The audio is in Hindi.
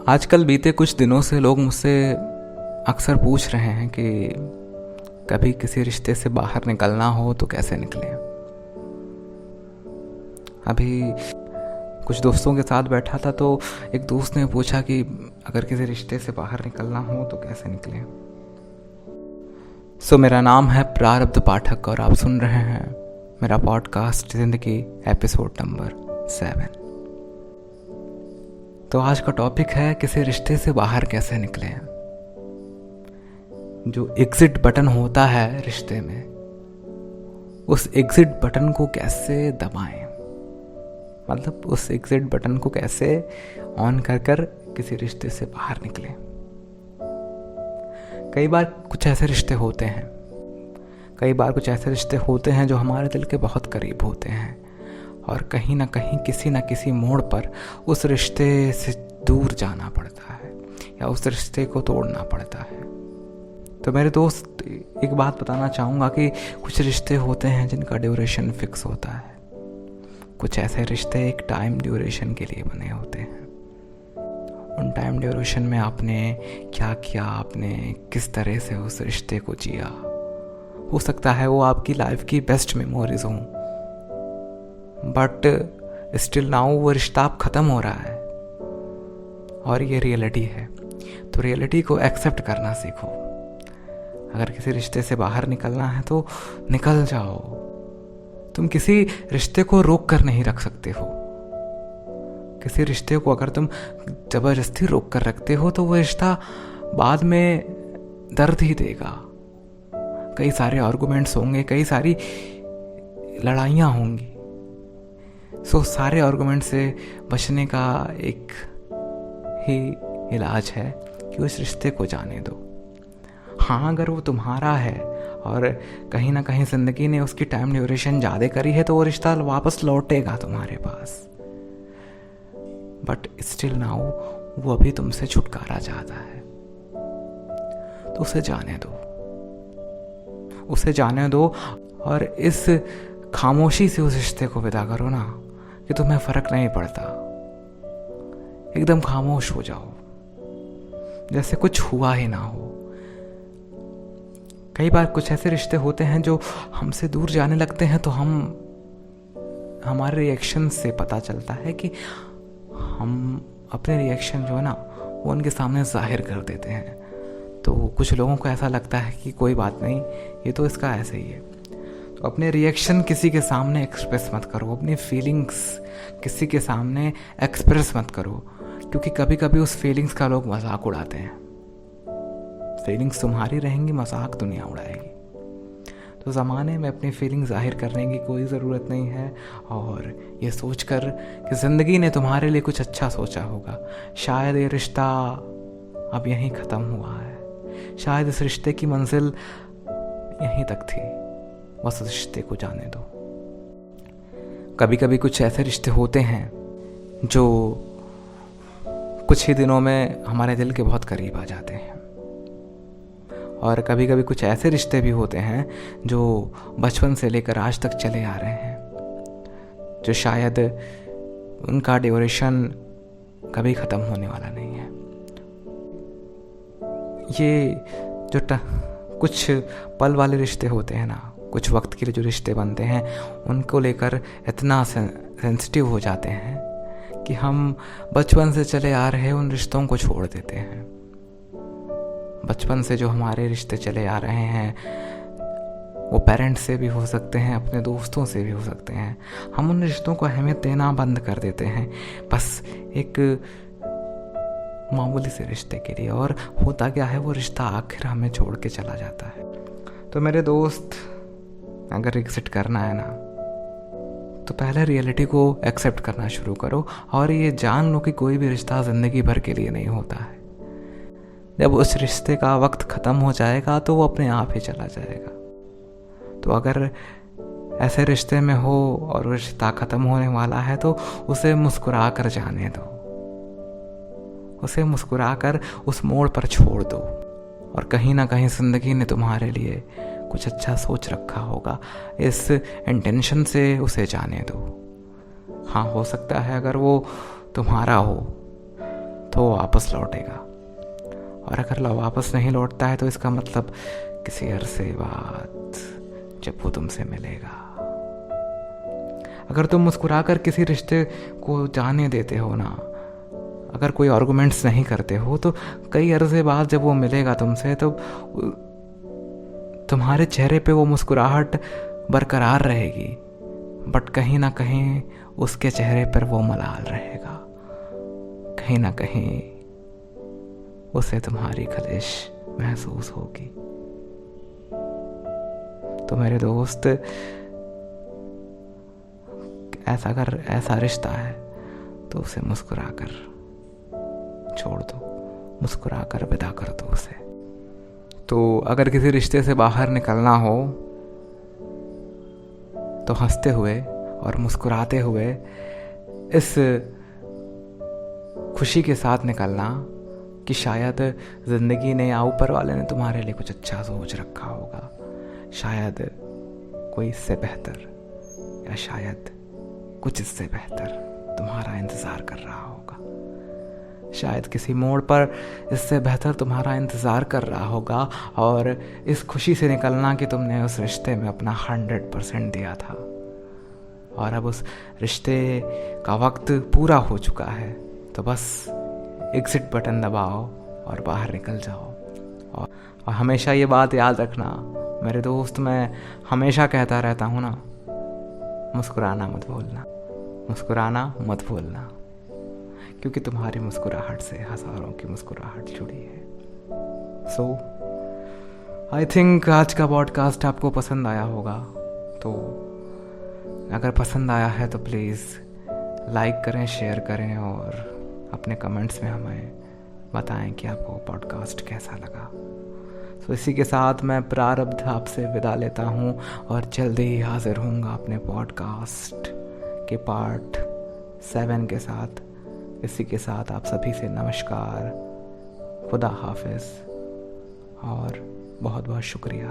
आजकल बीते कुछ दिनों से लोग मुझसे अक्सर पूछ रहे हैं कि कभी किसी रिश्ते से बाहर निकलना हो तो कैसे निकलें। अभी कुछ दोस्तों के साथ बैठा था तो एक दोस्त ने पूछा कि अगर किसी रिश्ते से बाहर निकलना हो तो कैसे निकलें। मेरा नाम है प्रारब्ध पाठक और आप सुन रहे हैं मेरा पॉडकास्ट जिंदगी एपिसोड नंबर 7। तो आज का टॉपिक है किसी रिश्ते से बाहर कैसे निकलें। जो एग्जिट बटन होता है रिश्ते में, उस एग्जिट बटन को कैसे दबाएं, मतलब उस एग्जिट बटन को कैसे ऑन कर किसी रिश्ते से बाहर निकलें। कई बार कुछ ऐसे रिश्ते होते हैं जो हमारे दिल के बहुत करीब होते हैं और कहीं ना कहीं किसी न किसी मोड़ पर उस रिश्ते से दूर जाना पड़ता है या उस रिश्ते को तोड़ना पड़ता है। तो मेरे दोस्त, एक बात बताना चाहूँगा कि कुछ रिश्ते होते हैं जिनका ड्यूरेशन फिक्स होता है। कुछ ऐसे रिश्ते एक टाइम ड्यूरेशन के लिए बने होते हैं। उन टाइम ड्यूरेशन में आपने क्या किया, आपने किस तरह से उस रिश्ते को जिया, हो सकता है वो आपकी लाइफ की बेस्ट मेमोरीज हों, बट स्टिल नाउ वो रिश्ता अब ख़त्म हो रहा है और ये रियलिटी है। तो रियलिटी को एक्सेप्ट करना सीखो। अगर किसी रिश्ते से बाहर निकलना है तो निकल जाओ। तुम किसी रिश्ते को रोक कर नहीं रख सकते हो। किसी रिश्ते को अगर तुम जबरदस्ती रोक कर रखते हो तो वो रिश्ता बाद में दर्द ही देगा। कई सारे आर्गुमेंट्स होंगे, कई सारी लड़ाइयाँ होंगी। सारे आर्गुमेंट से बचने का एक ही इलाज है कि उस रिश्ते को जाने दो। हाँ, अगर वो तुम्हारा है और कहीं ना कहीं ज़िंदगी ने उसकी टाइम ड्यूरेशन ज़्यादा करी है तो वो रिश्ता वापस लौटेगा तुम्हारे पास, बट स्टिल नाउ वो अभी तुमसे छुटकारा चाहता है। तो उसे जाने दो और इस खामोशी से उस रिश्ते को विदा करो ना कि तुम्हें फर्क नहीं पड़ता। एकदम खामोश हो जाओ, जैसे कुछ हुआ ही ना हो। कई बार कुछ ऐसे रिश्ते होते हैं जो हमसे दूर जाने लगते हैं तो हमारे रिएक्शन से पता चलता है कि हम अपने रिएक्शन जो है ना वो उनके सामने जाहिर कर देते हैं। तो कुछ लोगों को ऐसा लगता है कि कोई बात नहीं, ये तो इसका ऐसे ही है। तो अपने रिएक्शन किसी के सामने एक्सप्रेस मत करो, अपनी फीलिंग्स किसी के सामने एक्सप्रेस मत करो, क्योंकि कभी कभी उस फीलिंग्स का लोग मजाक उड़ाते हैं। फीलिंग्स तुम्हारी रहेंगी, मजाक दुनिया उड़ाएगी। तो ज़माने में अपनी फीलिंग्स जाहिर करने की कोई ज़रूरत नहीं है और ये सोचकर कि ज़िंदगी ने तुम्हारे लिए कुछ अच्छा सोचा होगा। शायद ये रिश्ता अब यहीं ख़त्म हुआ है, शायद इस रिश्ते की मंजिल यहीं तक थी, बस उस रिश्ते को जाने दो। कभी कभी कुछ ऐसे रिश्ते होते हैं जो कुछ ही दिनों में हमारे दिल के बहुत करीब आ जाते हैं और कभी कभी कुछ ऐसे रिश्ते भी होते हैं जो बचपन से लेकर आज तक चले आ रहे हैं, जो शायद उनका ड्यूरेशन कभी ख़त्म होने वाला नहीं है। ये जो कुछ पल वाले रिश्ते होते हैं ना, कुछ वक्त के लिए जो रिश्ते बनते हैं, उनको लेकर इतना सेंसिटिव हो जाते हैं कि हम बचपन से चले आ रहे उन रिश्तों को छोड़ देते हैं। बचपन से जो हमारे रिश्ते चले आ रहे हैं वो पेरेंट्स से भी हो सकते हैं, अपने दोस्तों से भी हो सकते हैं। हम उन रिश्तों को अहमियत देना बंद कर देते हैं बस एक मामूली से रिश्ते के लिए, और होता क्या है, वो रिश्ता आखिर हमें छोड़ के चला जाता है। तो मेरे दोस्त, अगर एग्जिट करना है ना तो पहले रियलिटी को एक्सेप्ट करना शुरू करो और ये जान लो कि कोई भी रिश्ता ज़िंदगी भर के लिए नहीं होता है। जब उस रिश्ते का वक्त ख़त्म हो जाएगा तो वो अपने आप ही चला जाएगा। तो अगर ऐसे रिश्ते में हो और रिश्ता ख़त्म होने वाला है तो उसे मुस्कुरा कर जाने दो, उसे मुस्कुरा कर उस मोड़ पर छोड़ दो। और कहीं ना कहीं ज़िंदगी ने तुम्हारे लिए कुछ अच्छा सोच रखा होगा, इस इंटेंशन से उसे जाने दो। हाँ, हो सकता है अगर वो तुम्हारा हो तो वो वापस लौटेगा। और अगर वापस नहीं लौटता है तो इसका मतलब किसी अरसे बाद जब वो तुमसे मिलेगा। अगर तुम मुस्कुराकर किसी रिश्ते को जाने देते हो ना, अगर कोई आर्गुमेंट्स नहीं करते हो, तो कई अरसे बाद जब वो मिलेगा तुमसे तो तुम्हारे चेहरे पे वो मुस्कुराहट बरकरार रहेगी, बट कहीं ना कहीं उसके चेहरे पर वो मलाल रहेगा। कहीं ना कहीं उसे तुम्हारी खलिश महसूस होगी। तो मेरे दोस्त, अगर ऐसा रिश्ता है तो उसे मुस्कुराकर छोड़ दो, मुस्कुराकर विदा कर दो उसे। तो अगर किसी रिश्ते से बाहर निकलना हो तो हंसते हुए और मुस्कुराते हुए, इस खुशी के साथ निकलना कि शायद ज़िंदगी ने या ऊपर वाले ने तुम्हारे लिए कुछ अच्छा सोच रखा होगा। शायद कोई इससे बेहतर, या शायद कुछ इससे बेहतर तुम्हारा इंतज़ार कर रहा होगा। शायद किसी मोड़ पर इससे बेहतर तुम्हारा इंतज़ार कर रहा होगा। और इस खुशी से निकलना कि तुमने उस रिश्ते में अपना 100% दिया था, और अब उस रिश्ते का वक्त पूरा हो चुका है, तो बस एग्ज़िट बटन दबाओ और बाहर निकल जाओ। और हमेशा ये बात याद रखना मेरे दोस्त, मैं हमेशा कहता रहता हूँ ना, मुस्कुराना मत भूलना, मुस्कुराना मत भूलना, क्योंकि तुम्हारी मुस्कुराहट से हज़ारों की मुस्कुराहट जुड़ी है। सो आई थिंक आज का पॉडकास्ट आपको पसंद आया होगा। तो अगर पसंद आया है तो प्लीज़ लाइक करें, शेयर करें और अपने कमेंट्स में हमें बताएं कि आपको पॉडकास्ट कैसा लगा। तो इसी के साथ मैं प्रारब्ध आपसे विदा लेता हूँ और जल्दी ही हाजिर होऊंगा अपने पॉडकास्ट के पार्ट 7 के साथ। इसी के साथ आप सभी से नमस्कार, खुदा हाफिज़ और बहुत बहुत शुक्रिया।